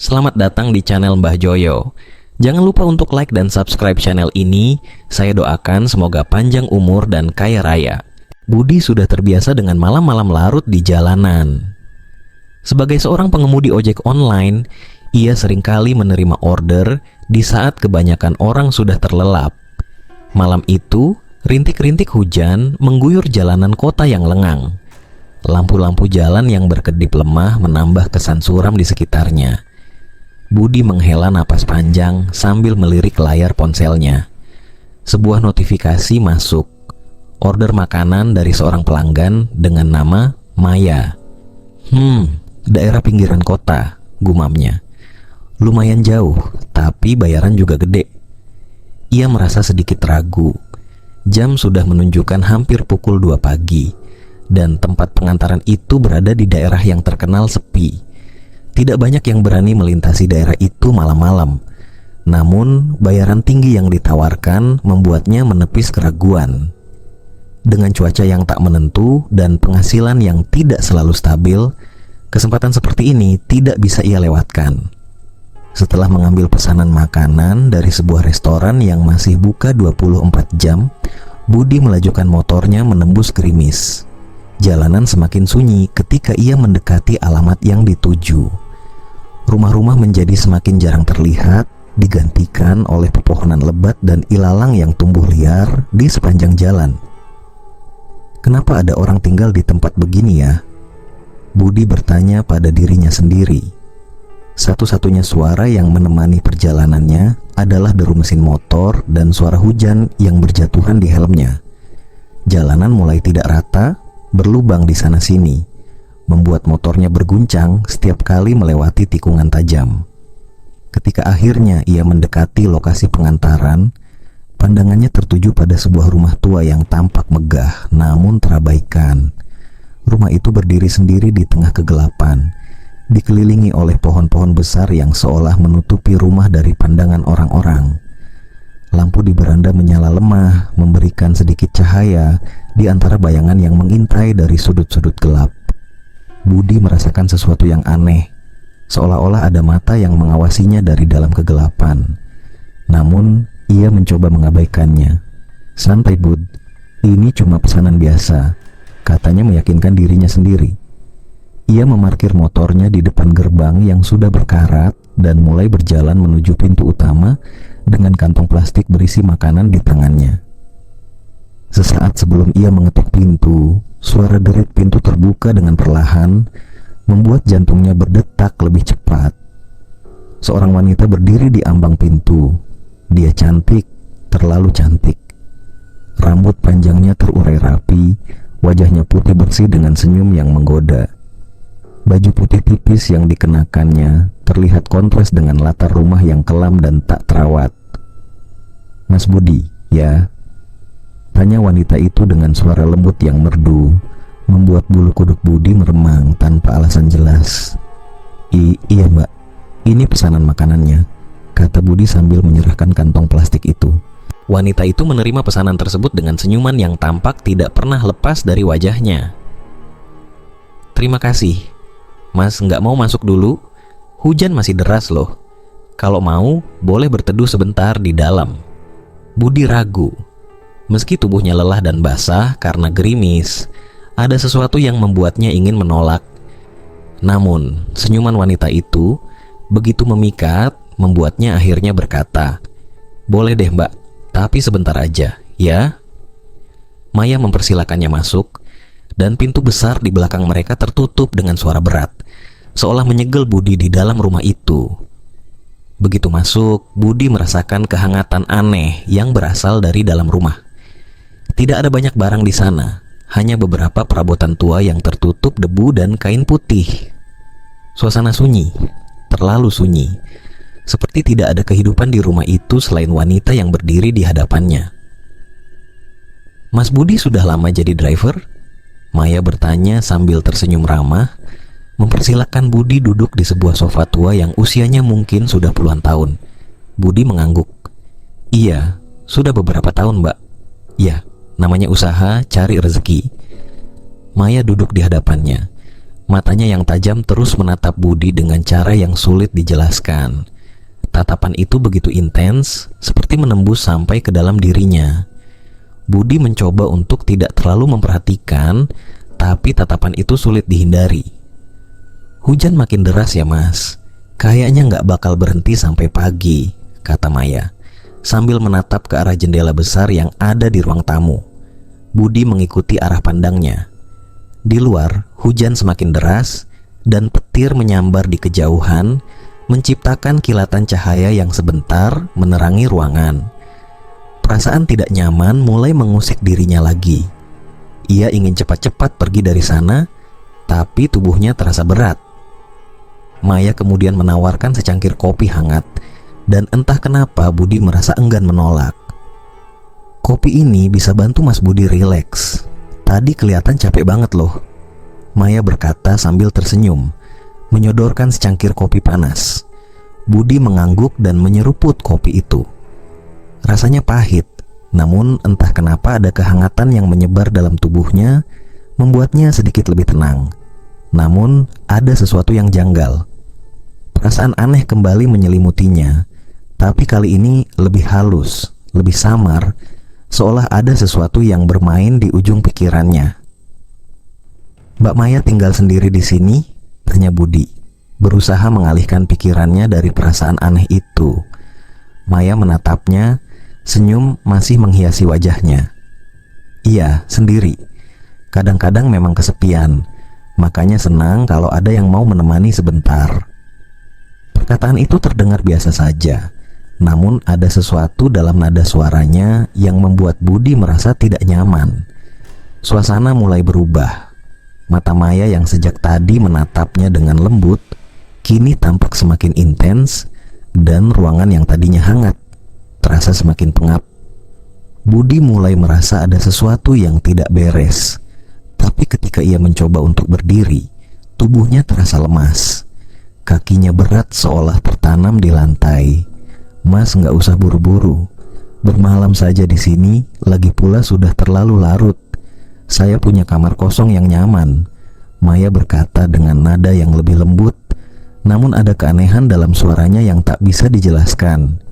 Selamat datang di channel Mbah Joyo. Jangan lupa untuk like dan subscribe channel ini. Saya doakan semoga panjang umur dan kaya raya. Budi sudah terbiasa dengan malam-malam larut di jalanan. Sebagai seorang pengemudi ojek online, ia seringkali menerima order di saat kebanyakan orang sudah terlelap. Malam itu, rintik-rintik hujan mengguyur jalanan kota yang lengang. Lampu-lampu jalan yang berkedip lemah menambah kesan suram di sekitarnya. Budi menghela napas panjang sambil melirik layar ponselnya. Sebuah notifikasi masuk. Order makanan dari seorang pelanggan dengan nama Maya. Daerah pinggiran kota, gumamnya. Lumayan jauh, tapi bayaran juga gede. Ia merasa sedikit ragu. Jam sudah menunjukkan hampir pukul 2 pagi. Dan tempat pengantaran itu berada di daerah yang terkenal sepi. Tidak banyak yang berani melintasi daerah itu malam-malam. Namun, bayaran tinggi yang ditawarkan membuatnya menepis keraguan. Dengan cuaca yang tak menentu dan penghasilan yang tidak selalu stabil, kesempatan seperti ini tidak bisa ia lewatkan. Setelah mengambil pesanan makanan dari sebuah restoran yang masih buka 24 jam, Budi melajukan motornya menembus gerimis. Jalanan semakin sunyi ketika ia mendekati alamat yang dituju. Rumah-rumah menjadi semakin jarang terlihat, digantikan oleh pepohonan lebat dan ilalang yang tumbuh liar di sepanjang jalan. Kenapa ada orang tinggal di tempat begini ya? Budi bertanya pada dirinya sendiri. Satu-satunya suara yang menemani perjalanannya adalah deru mesin motor dan suara hujan yang berjatuhan di helmnya. Jalanan mulai tidak rata, berlubang di sana-sini, membuat motornya berguncang setiap kali melewati tikungan tajam. Ketika akhirnya ia mendekati lokasi pengantaran, pandangannya tertuju pada sebuah rumah tua yang tampak megah namun terabaikan. Rumah itu berdiri sendiri di tengah kegelapan, dikelilingi oleh pohon-pohon besar yang seolah menutupi rumah dari pandangan orang-orang. Lampu di beranda menyala lemah, memberikan sedikit cahaya di antara bayangan yang mengintai dari sudut-sudut gelap. Budi merasakan sesuatu yang aneh, seolah-olah ada mata yang mengawasinya dari dalam kegelapan. Namun, ia mencoba mengabaikannya. "Santai, Bud. Ini cuma pesanan biasa," katanya meyakinkan dirinya sendiri. Ia memarkir motornya di depan gerbang yang sudah berkarat dan mulai berjalan menuju pintu utama dengan kantong plastik berisi makanan di tangannya. Sesaat sebelum ia mengetuk pintu, suara derit pintu terbuka dengan perlahan, membuat jantungnya berdetak lebih cepat. Seorang wanita berdiri di ambang pintu. Dia cantik, terlalu cantik. Rambut panjangnya terurai rapi, wajahnya putih bersih dengan senyum yang menggoda. Baju putih tipis yang dikenakannya terlihat kontras dengan latar rumah yang kelam dan tak terawat. "Mas Budi, ya?" tanya wanita itu dengan suara lembut yang merdu, membuat bulu kuduk Budi meremang tanpa alasan jelas. Iya mbak, ini pesanan makanannya," kata Budi sambil menyerahkan kantong plastik itu. Wanita itu menerima pesanan tersebut dengan senyuman yang tampak tidak pernah lepas dari wajahnya. "Terima kasih. Mas nggak mau masuk dulu? Hujan masih deras loh. Kalau mau, boleh berteduh sebentar di dalam." Budi ragu. Meski tubuhnya lelah dan basah karena gerimis, ada sesuatu yang membuatnya ingin menolak. Namun, senyuman wanita itu begitu memikat, membuatnya akhirnya berkata, "Boleh deh mbak, tapi sebentar aja, ya?" Maya mempersilakannya masuk, dan pintu besar di belakang mereka tertutup dengan suara berat, seolah menyegel Budi di dalam rumah itu. Begitu masuk, Budi merasakan kehangatan aneh yang berasal dari dalam rumah. Tidak ada banyak barang di sana, hanya beberapa perabotan tua yang tertutup debu dan kain putih. Suasana sunyi, terlalu sunyi, seperti tidak ada kehidupan di rumah itu selain wanita yang berdiri di hadapannya. "Mas Budi sudah lama jadi driver?" Maya bertanya sambil tersenyum ramah, mempersilahkan Budi duduk di sebuah sofa tua yang usianya mungkin sudah puluhan tahun. Budi mengangguk. "Iya, sudah beberapa tahun mbak." "Ya, namanya usaha cari rezeki." Maya duduk di hadapannya. Matanya yang tajam terus menatap Budi dengan cara yang sulit dijelaskan. Tatapan itu begitu intens, seperti menembus sampai ke dalam dirinya. Budi mencoba untuk tidak terlalu memperhatikan, tapi tatapan itu sulit dihindari. "Hujan makin deras ya mas, kayaknya nggak bakal berhenti sampai pagi," kata Maya, sambil menatap ke arah jendela besar yang ada di ruang tamu. Budi mengikuti arah pandangnya. Di luar, hujan semakin deras, dan petir menyambar di kejauhan, menciptakan kilatan cahaya yang sebentar menerangi ruangan. Perasaan tidak nyaman mulai mengusik dirinya lagi. Ia ingin cepat-cepat pergi dari sana, tapi tubuhnya terasa berat. Maya kemudian menawarkan secangkir kopi hangat, dan entah kenapa Budi merasa enggan menolak. "Kopi ini bisa bantu Mas Budi rileks. Tadi kelihatan capek banget loh," Maya berkata sambil tersenyum, menyodorkan secangkir kopi panas. Budi mengangguk dan menyeruput kopi itu. Rasanya pahit, namun entah kenapa ada kehangatan yang menyebar dalam tubuhnya, membuatnya sedikit lebih tenang. Namun ada sesuatu yang janggal. Perasaan aneh kembali menyelimutinya, tapi kali ini lebih halus, lebih samar, seolah ada sesuatu yang bermain di ujung pikirannya. "Mbak Maya tinggal sendiri di sini?" tanya Budi, berusaha mengalihkan pikirannya dari perasaan aneh itu. Maya menatapnya, senyum masih menghiasi wajahnya. "Iya, sendiri. Kadang-kadang memang kesepian, makanya senang kalau ada yang mau menemani sebentar." Perkataan itu terdengar biasa saja, namun ada sesuatu dalam nada suaranya yang membuat Budi merasa tidak nyaman. Suasana mulai berubah. Mata Maya yang sejak tadi menatapnya dengan lembut, kini tampak semakin intens, dan ruangan yang tadinya hangat terasa semakin pengap. Budi mulai merasa ada sesuatu yang tidak beres. Tapi ketika ia mencoba untuk berdiri, tubuhnya terasa lemas. Kakinya berat seolah tertanam di lantai. "Mas nggak usah buru-buru. Bermalam saja di sini, lagi pula sudah terlalu larut. Saya punya kamar kosong yang nyaman," Maya berkata dengan nada yang lebih lembut, namun ada keanehan dalam suaranya yang tak bisa dijelaskan.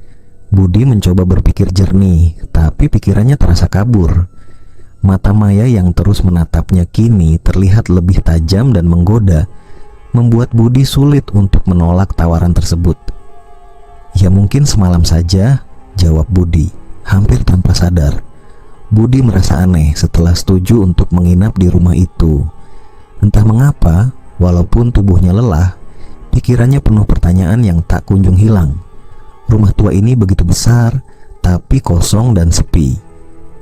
Budi mencoba berpikir jernih, tapi pikirannya terasa kabur. Mata Maya yang terus menatapnya kini terlihat lebih tajam dan menggoda, membuat Budi sulit untuk menolak tawaran tersebut. "Ya mungkin semalam saja," jawab Budi, hampir tanpa sadar. Budi merasa aneh setelah setuju untuk menginap di rumah itu. Entah mengapa, walaupun tubuhnya lelah, pikirannya penuh pertanyaan yang tak kunjung hilang. Rumah tua ini begitu besar, tapi kosong dan sepi.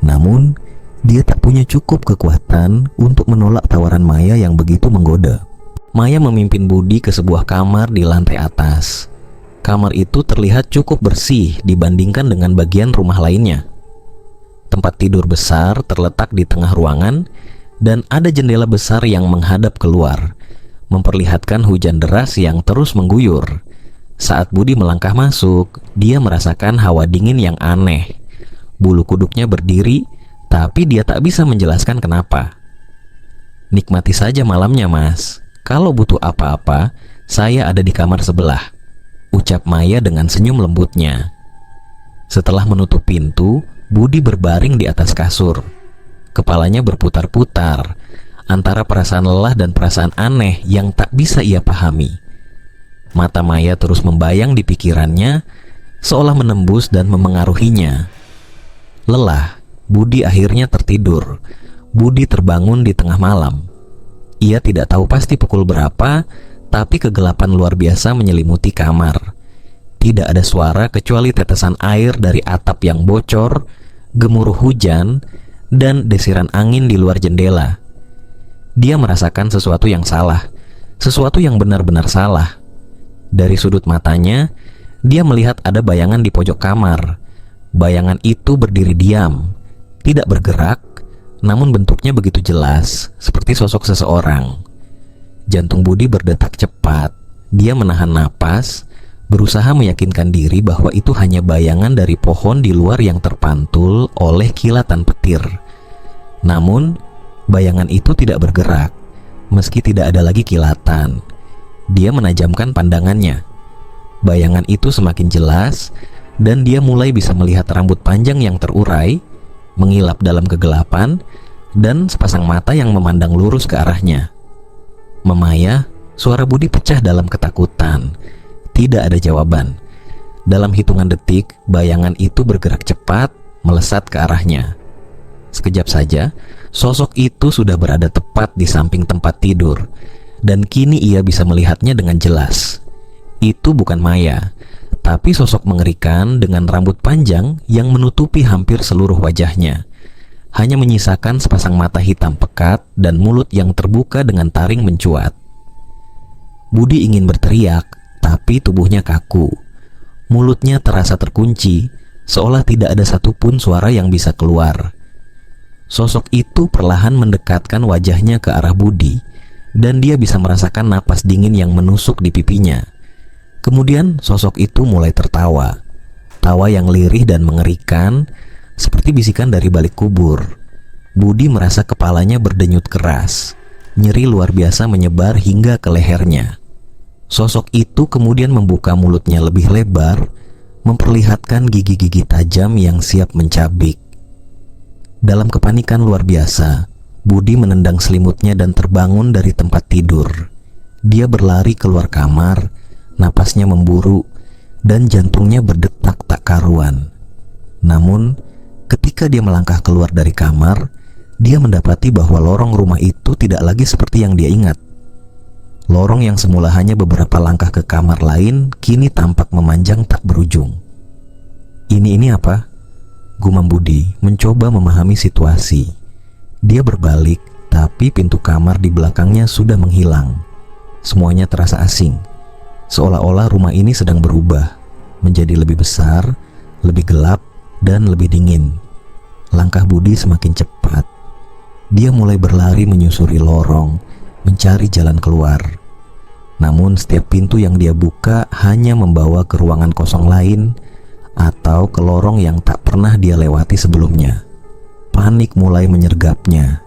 Namun, dia tak punya cukup kekuatan untuk menolak tawaran Maya yang begitu menggoda. Maya memimpin Budi ke sebuah kamar di lantai atas. Kamar itu terlihat cukup bersih dibandingkan dengan bagian rumah lainnya. Tempat tidur besar terletak di tengah ruangan, dan ada jendela besar yang menghadap keluar, memperlihatkan hujan deras yang terus mengguyur. Saat Budi melangkah masuk, dia merasakan hawa dingin yang aneh. Bulu kuduknya berdiri, tapi dia tak bisa menjelaskan kenapa. "Nikmati saja malamnya, Mas. Kalau butuh apa-apa, saya ada di kamar sebelah," ucap Maya dengan senyum lembutnya. Setelah menutup pintu, Budi berbaring di atas kasur. Kepalanya berputar-putar antara perasaan lelah dan perasaan aneh yang tak bisa ia pahami. Mata Maya terus membayang di pikirannya, seolah menembus dan memengaruhinya. Lelah, Budi akhirnya tertidur. Budi terbangun di tengah malam. Ia tidak tahu pasti pukul berapa, tapi kegelapan luar biasa menyelimuti kamar. Tidak ada suara kecuali tetesan air dari atap yang bocor, gemuruh hujan, dan desiran angin di luar jendela. Dia merasakan sesuatu yang salah, sesuatu yang benar-benar salah. Dari sudut matanya, dia melihat ada bayangan di pojok kamar. Bayangan itu berdiri diam, tidak bergerak, namun bentuknya begitu jelas, seperti sosok seseorang. Jantung Budi berdetak cepat. Dia menahan napas, berusaha meyakinkan diri bahwa itu hanya bayangan dari pohon di luar yang terpantul oleh kilatan petir. Namun, bayangan itu tidak bergerak. Meski tidak ada lagi kilatan, dia menajamkan pandangannya. Bayangan itu semakin jelas, dan dia mulai bisa melihat rambut panjang yang terurai, mengilap dalam kegelapan, dan sepasang mata yang memandang lurus ke arahnya. "Memaya," suara Budi pecah dalam ketakutan. Tidak ada jawaban. Dalam hitungan detik, bayangan itu bergerak cepat, melesat ke arahnya. Sekejap saja, sosok itu sudah berada tepat di samping tempat tidur, dan kini ia bisa melihatnya dengan jelas. Itu bukan Maya, tapi sosok mengerikan dengan rambut panjang yang menutupi hampir seluruh wajahnya. Hanya menyisakan sepasang mata hitam pekat dan mulut yang terbuka dengan taring mencuat. Budi ingin berteriak, tapi tubuhnya kaku. Mulutnya terasa terkunci, seolah tidak ada satupun suara yang bisa keluar. Sosok itu perlahan mendekatkan wajahnya ke arah Budi, dan dia bisa merasakan napas dingin yang menusuk di pipinya. Kemudian sosok itu mulai tertawa. Tawa yang lirih dan mengerikan, seperti bisikan dari balik kubur. Budi merasa kepalanya berdenyut keras. Nyeri luar biasa menyebar hingga ke lehernya. Sosok itu kemudian membuka mulutnya lebih lebar, memperlihatkan gigi-gigi tajam yang siap mencabik. Dalam kepanikan luar biasa, Budi menendang selimutnya dan terbangun dari tempat tidur. Dia berlari keluar kamar, napasnya memburu, dan jantungnya berdetak tak karuan. Namun, ketika dia melangkah keluar dari kamar, dia mendapati bahwa lorong rumah itu tidak lagi seperti yang dia ingat. Lorong yang semula hanya beberapa langkah ke kamar lain, kini tampak memanjang tak berujung. Ini apa? Gumam Budi mencoba memahami situasi. Dia berbalik, tapi pintu kamar di belakangnya sudah menghilang. Semuanya terasa asing. Seolah-olah rumah ini sedang berubah menjadi lebih besar, lebih gelap, dan lebih dingin. Langkah Budi semakin cepat. Dia mulai berlari menyusuri lorong, mencari jalan keluar. Namun setiap pintu yang dia buka hanya membawa ke ruangan kosong lain atau ke lorong yang tak pernah dia lewati sebelumnya. Panik mulai menyergapnya.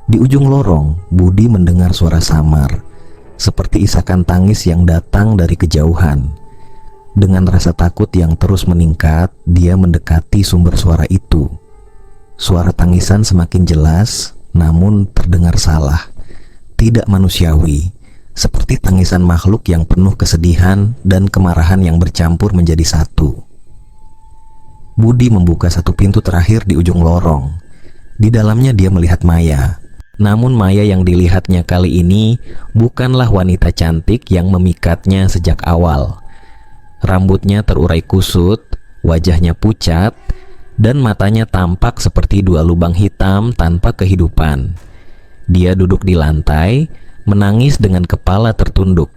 Di ujung lorong, Budi mendengar suara samar, seperti isakan tangis yang datang dari kejauhan. Dengan rasa takut yang terus meningkat, dia mendekati sumber suara itu. Suara tangisan semakin jelas, namun terdengar salah, tidak manusiawi, seperti tangisan makhluk yang penuh kesedihan dan kemarahan yang bercampur menjadi satu. Budi membuka satu pintu terakhir di ujung lorong. Di dalamnya dia melihat Maya. Namun Maya yang dilihatnya kali ini bukanlah wanita cantik yang memikatnya sejak awal. Rambutnya terurai kusut, wajahnya pucat, dan matanya tampak seperti dua lubang hitam tanpa kehidupan. Dia duduk di lantai, menangis dengan kepala tertunduk.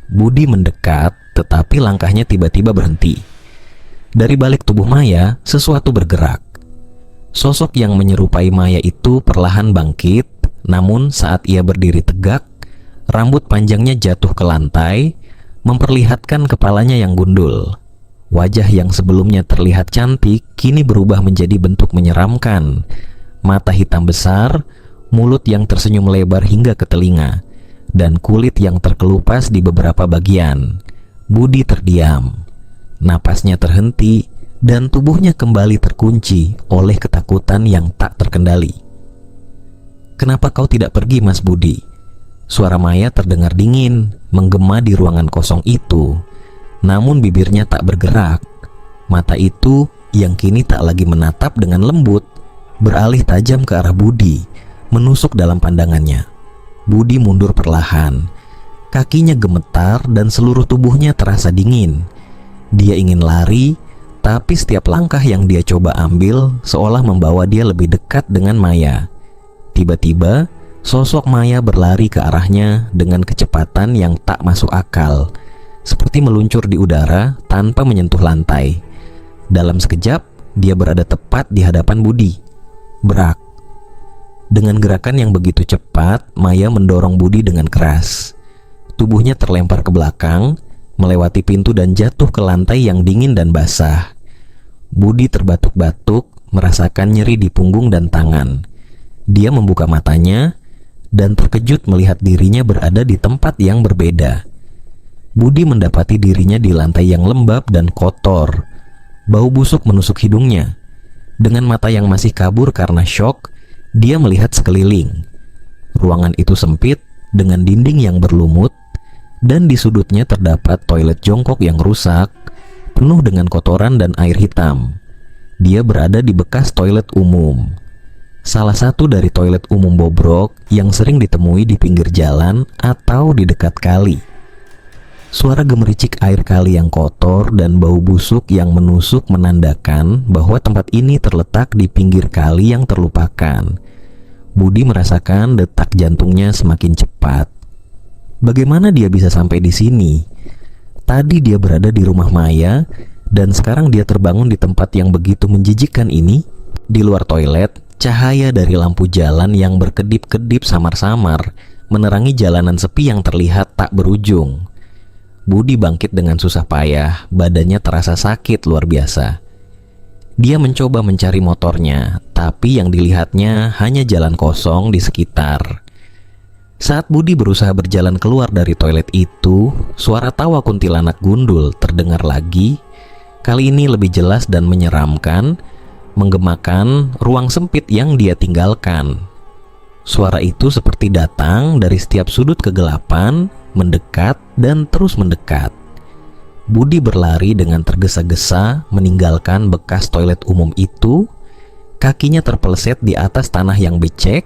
Budi mendekat, tetapi langkahnya tiba-tiba berhenti. Dari balik tubuh Maya, sesuatu bergerak. Sosok yang menyerupai Maya itu perlahan bangkit, namun saat ia berdiri tegak, rambut panjangnya jatuh ke lantai, memperlihatkan kepalanya yang gundul. Wajah yang sebelumnya terlihat cantik, kini berubah menjadi bentuk menyeramkan. Mata hitam besar, mulut yang tersenyum lebar hingga ke telinga, dan kulit yang terkelupas di beberapa bagian. Budi terdiam. Napasnya terhenti, dan tubuhnya kembali terkunci oleh ketakutan yang tak terkendali. "Kenapa kau tidak pergi, Mas Budi?" Suara Maya terdengar dingin, menggema di ruangan kosong itu. Namun bibirnya tak bergerak. Mata itu yang kini tak lagi menatap dengan lembut, beralih tajam ke arah Budi, menusuk dalam pandangannya. Budi mundur perlahan. Kakinya gemetar dan seluruh tubuhnya terasa dingin. Dia ingin lari, tapi setiap langkah yang dia coba ambil seolah membawa dia lebih dekat dengan Maya. Tiba-tiba, sosok Maya berlari ke arahnya dengan kecepatan yang tak masuk akal, seperti meluncur di udara tanpa menyentuh lantai. Dalam sekejap, dia berada tepat di hadapan Budi. Brak. Dengan gerakan yang begitu cepat, Maya mendorong Budi dengan keras. Tubuhnya terlempar ke belakang, melewati pintu dan jatuh ke lantai yang dingin dan basah. Budi terbatuk-batuk, merasakan nyeri di punggung dan tangan. Dia membuka matanya, dan terkejut melihat dirinya berada di tempat yang berbeda. Budi mendapati dirinya di lantai yang lembab dan kotor. Bau busuk menusuk hidungnya. Dengan mata yang masih kabur karena syok, dia melihat sekeliling. Ruangan itu sempit dengan dinding yang berlumut, dan di sudutnya terdapat toilet jongkok yang rusak, penuh dengan kotoran dan air hitam. Dia berada di bekas toilet umum. Salah satu dari toilet umum bobrok yang sering ditemui di pinggir jalan atau di dekat kali. Suara gemericik air kali yang kotor dan bau busuk yang menusuk menandakan bahwa tempat ini terletak di pinggir kali yang terlupakan. Budi merasakan detak jantungnya semakin cepat. Bagaimana dia bisa sampai di sini? Tadi dia berada di rumah Maya, dan sekarang dia terbangun di tempat yang begitu menjijikkan ini. Di luar toilet, cahaya dari lampu jalan yang berkedip-kedip samar-samar menerangi jalanan sepi yang terlihat tak berujung. Budi bangkit dengan susah payah, badannya terasa sakit luar biasa. Dia mencoba mencari motornya, tapi yang dilihatnya hanya jalan kosong di sekitar. Saat Budi berusaha berjalan keluar dari toilet itu, suara tawa kuntilanak gundul terdengar lagi. Kali ini lebih jelas dan menyeramkan, menggemakan ruang sempit yang dia tinggalkan. Suara itu seperti datang dari setiap sudut kegelapan, mendekat dan terus mendekat. Budi berlari dengan tergesa-gesa meninggalkan bekas toilet umum itu. Kakinya terpeleset di atas tanah yang becek,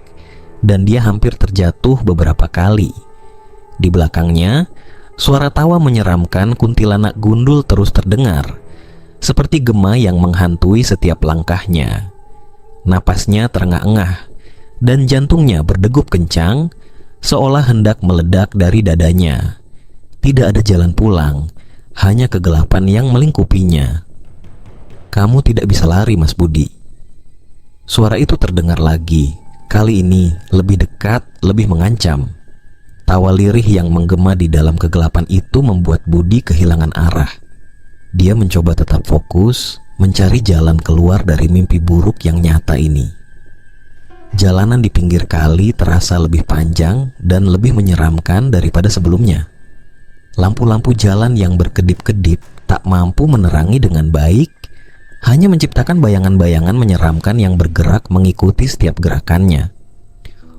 dan dia hampir terjatuh beberapa kali. Di belakangnya, suara tawa menyeramkan kuntilanak gundul terus terdengar, seperti gema yang menghantui setiap langkahnya. Napasnya terengah-engah, dan jantungnya berdegup kencang, seolah hendak meledak dari dadanya. Tidak ada jalan pulang, hanya kegelapan yang melingkupinya. "Kamu tidak bisa lari, Mas Budi." Suara itu terdengar lagi, kali ini lebih dekat, lebih mengancam. Tawa lirih yang menggema di dalam kegelapan itu membuat Budi kehilangan arah. Dia mencoba tetap fokus, mencari jalan keluar dari mimpi buruk yang nyata ini. Jalanan di pinggir kali terasa lebih panjang dan lebih menyeramkan daripada sebelumnya. Lampu-lampu jalan yang berkedip-kedip tak mampu menerangi dengan baik, hanya menciptakan bayangan-bayangan menyeramkan yang bergerak mengikuti setiap gerakannya.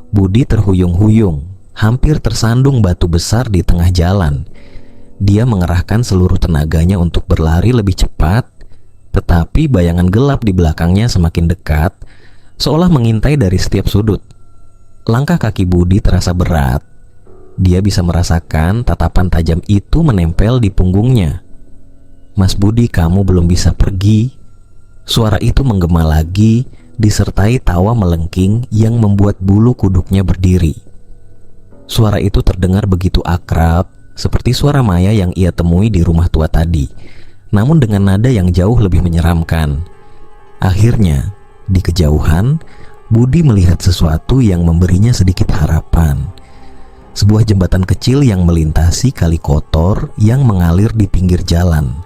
Budi terhuyung-huyung, hampir tersandung batu besar di tengah jalan. Dia mengerahkan seluruh tenaganya untuk berlari lebih cepat, tetapi bayangan gelap di belakangnya semakin dekat, seolah mengintai dari setiap sudut. Langkah kaki Budi terasa berat. Dia bisa merasakan tatapan tajam itu menempel di punggungnya. "Mas Budi, kamu belum bisa pergi." Suara itu menggema lagi, disertai tawa melengking yang membuat bulu kuduknya berdiri. Suara itu terdengar begitu akrab, seperti suara Maya yang ia temui di rumah tua tadi, namun dengan nada yang jauh lebih menyeramkan. Akhirnya, di kejauhan, Budi melihat sesuatu yang memberinya sedikit harapan. Sebuah jembatan kecil yang melintasi kali kotor yang mengalir di pinggir jalan.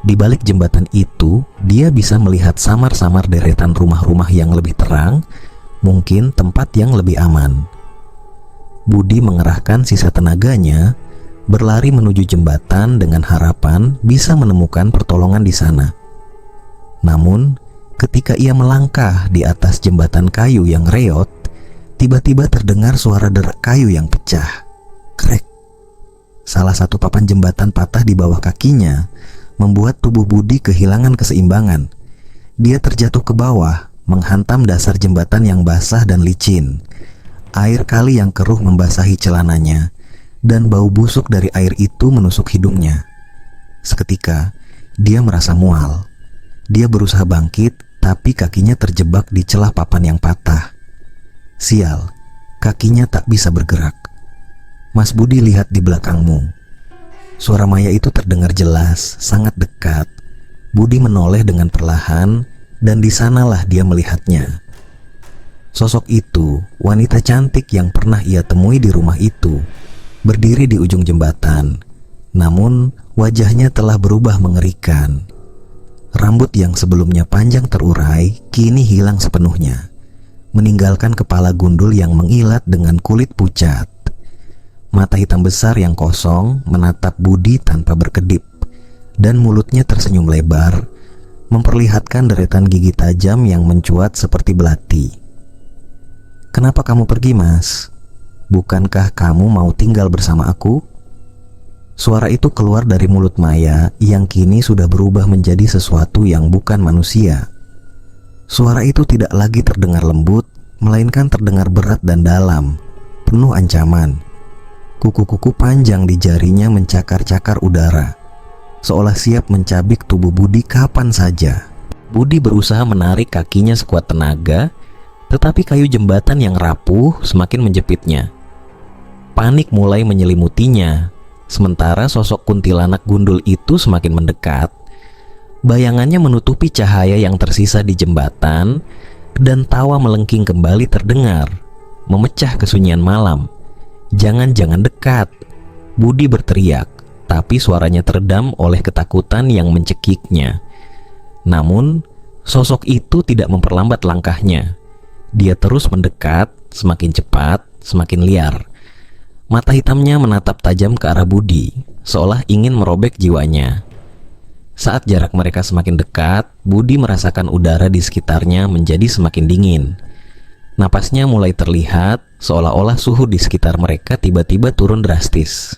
Di balik jembatan itu, dia bisa melihat samar-samar deretan rumah-rumah yang lebih terang, mungkin tempat yang lebih aman. Budi mengerahkan sisa tenaganya, berlari menuju jembatan dengan harapan bisa menemukan pertolongan di sana. Namun, ketika ia melangkah di atas jembatan kayu yang reot, tiba-tiba terdengar suara derak kayu yang pecah. Krek. Salah satu papan jembatan patah di bawah kakinya, membuat tubuh Budi kehilangan keseimbangan. Dia terjatuh ke bawah, menghantam dasar jembatan yang basah dan licin. Air kali yang keruh membasahi celananya, dan bau busuk dari air itu menusuk hidungnya. Seketika, dia merasa mual. Dia berusaha bangkit, tapi kakinya terjebak di celah papan yang patah. Sial, kakinya tak bisa bergerak. "Mas Budi, lihat di belakangmu." Suara Maya itu terdengar jelas, sangat dekat. Budi menoleh dengan perlahan, dan di sanalah dia melihatnya. Sosok itu, wanita cantik yang pernah ia temui di rumah itu, berdiri di ujung jembatan. Namun, wajahnya telah berubah mengerikan. Rambut yang sebelumnya panjang terurai, kini hilang sepenuhnya. meninggalkan kepala gundul yang mengilat dengan kulit pucat. Mata hitam besar yang kosong menatap Budi tanpa berkedip, dan mulutnya tersenyum lebar, memperlihatkan deretan gigi tajam yang mencuat seperti belati. "Kenapa kamu pergi, Mas? Bukankah kamu mau tinggal bersama aku?" Suara itu keluar dari mulut Maya yang kini sudah berubah menjadi sesuatu yang bukan manusia. Suara itu tidak lagi terdengar lembut, melainkan terdengar berat dan dalam, penuh ancaman. Kuku-kuku panjang di jarinya mencakar-cakar udara, seolah siap mencabik tubuh Budi kapan saja. Budi berusaha menarik kakinya sekuat tenaga, tetapi kayu jembatan yang rapuh semakin menjepitnya. Panik mulai menyelimutinya, sementara sosok kuntilanak gundul itu semakin mendekat. Bayangannya menutupi cahaya yang tersisa di jembatan, dan tawa melengking kembali terdengar, memecah kesunyian malam. "Jangan dekat," Budi berteriak, tapi suaranya teredam oleh ketakutan yang mencekiknya. Namun, sosok itu tidak memperlambat langkahnya. Dia terus mendekat, semakin cepat, semakin liar. Mata hitamnya menatap tajam ke arah Budi, seolah ingin merobek jiwanya. Saat jarak mereka semakin dekat, Budi merasakan udara di sekitarnya menjadi semakin dingin. Napasnya mulai terlihat, seolah-olah suhu di sekitar mereka tiba-tiba turun drastis.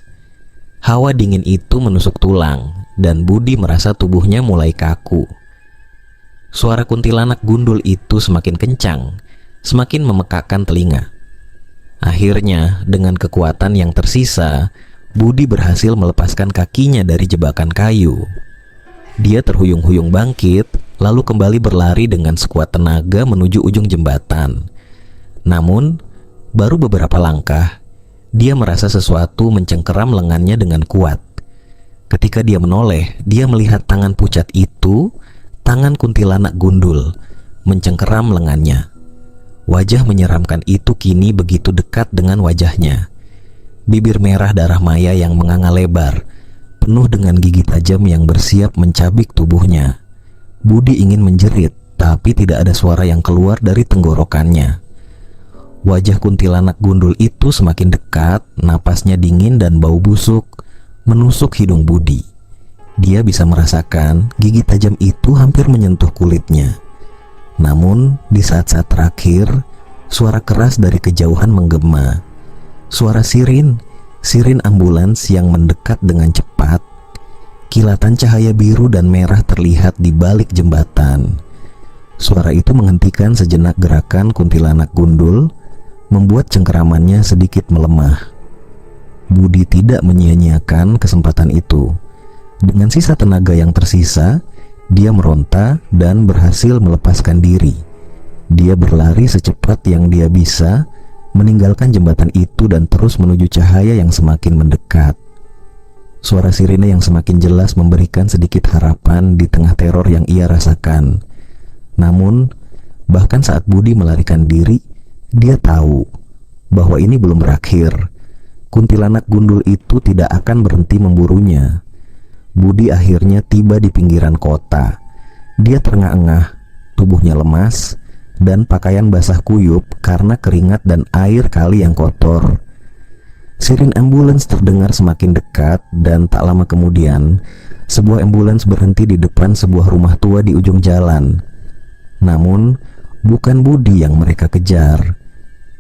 Hawa dingin itu menusuk tulang, dan Budi merasa tubuhnya mulai kaku. Suara kuntilanak gundul itu semakin kencang, semakin memekakkan telinga. Akhirnya, dengan kekuatan yang tersisa, Budi berhasil melepaskan kakinya dari jebakan kayu. Dia terhuyung-huyung bangkit, lalu kembali berlari dengan sekuat tenaga menuju ujung jembatan. Namun, baru beberapa langkah, dia merasa sesuatu mencengkeram lengannya dengan kuat. Ketika dia menoleh, dia melihat tangan pucat itu, tangan kuntilanak gundul, mencengkeram lengannya. Wajah menyeramkan itu kini begitu dekat dengan wajahnya. Bibir merah darah Maya yang menganga lebar, penuh dengan gigi tajam yang bersiap mencabik tubuhnya. Budi ingin menjerit, tapi tidak ada suara yang keluar dari tenggorokannya. Wajah kuntilanak gundul itu semakin dekat, napasnya dingin dan bau busuk menusuk hidung Budi. Dia bisa merasakan gigi tajam itu hampir menyentuh kulitnya. Namun, di saat-saat terakhir, suara keras dari kejauhan menggema. Suara sirin ambulans yang mendekat dengan cepat. Kilatan cahaya biru dan merah terlihat di balik jembatan. Suara itu menghentikan sejenak gerakan kuntilanak gundul, membuat cengkeramannya sedikit melemah. Budi tidak menyia-nyiakan kesempatan itu. Dengan sisa tenaga yang tersisa, dia meronta dan berhasil melepaskan diri. Dia berlari secepat yang dia bisa, meninggalkan jembatan itu dan terus menuju cahaya yang semakin mendekat. Suara sirine yang semakin jelas memberikan sedikit harapan di tengah teror yang ia rasakan. Namun, bahkan saat Budi melarikan diri, dia tahu bahwa ini belum berakhir. Kuntilanak gundul itu tidak akan berhenti memburunya. Budi akhirnya tiba di pinggiran kota. Dia terengah-engah, tubuhnya lemas, dan pakaian basah kuyup karena keringat dan air kali yang kotor. Sirin ambulans terdengar semakin dekat, dan tak lama kemudian, sebuah ambulans berhenti di depan sebuah rumah tua di ujung jalan. Namun, bukan Budi yang mereka kejar.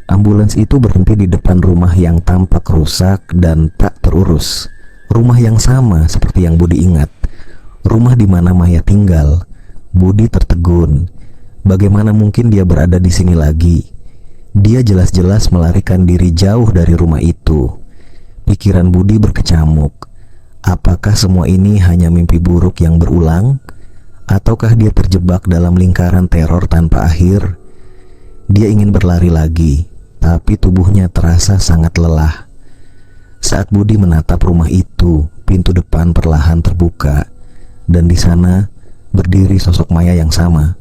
Ambulans itu berhenti di depan rumah yang tampak rusak dan tak terurus. Rumah yang sama seperti yang Budi ingat. Rumah di mana Maya tinggal. Budi tertegun. Bagaimana mungkin dia berada di sini lagi? Dia jelas-jelas melarikan diri jauh dari rumah itu. Pikiran Budi berkecamuk. Apakah semua ini hanya mimpi buruk yang berulang? Ataukah dia terjebak dalam lingkaran teror tanpa akhir? Dia ingin berlari lagi, tapi tubuhnya terasa sangat lelah. Saat Budi menatap rumah itu, pintu depan perlahan terbuka, dan di sana berdiri sosok Maya yang sama.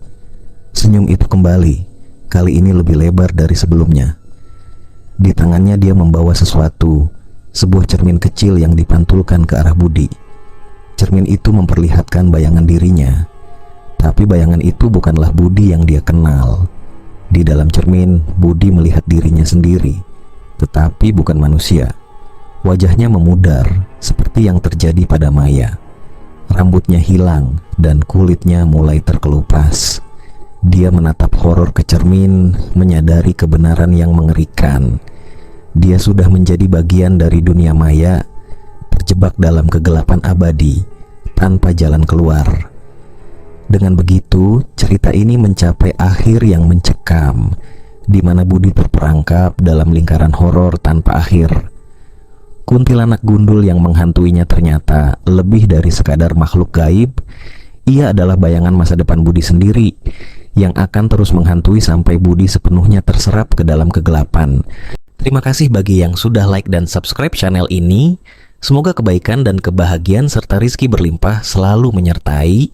Senyum itu kembali, kali ini lebih lebar dari sebelumnya. Di tangannya dia membawa sesuatu, sebuah cermin kecil yang dipantulkan ke arah Budi. Cermin itu memperlihatkan bayangan dirinya, tapi bayangan itu bukanlah Budi yang dia kenal. Di dalam cermin, Budi melihat dirinya sendiri, tetapi bukan manusia. Wajahnya memudar, seperti yang terjadi pada Maya. Rambutnya hilang dan kulitnya mulai terkelupas. Dia menatap horor ke cermin, menyadari kebenaran yang mengerikan. Dia sudah menjadi bagian dari dunia maya, terjebak dalam kegelapan abadi, tanpa jalan keluar. Dengan begitu, cerita ini mencapai akhir yang mencekam, di mana Budi terperangkap dalam lingkaran horor tanpa akhir. Kuntilanak gundul yang menghantuinya ternyata lebih dari sekadar makhluk gaib. Ia adalah bayangan masa depan Budi sendiri, yang akan terus menghantui sampai Budi sepenuhnya terserap ke dalam kegelapan. Terima kasih bagi yang sudah like dan subscribe channel ini. Semoga kebaikan dan kebahagiaan serta rizki berlimpah selalu menyertai.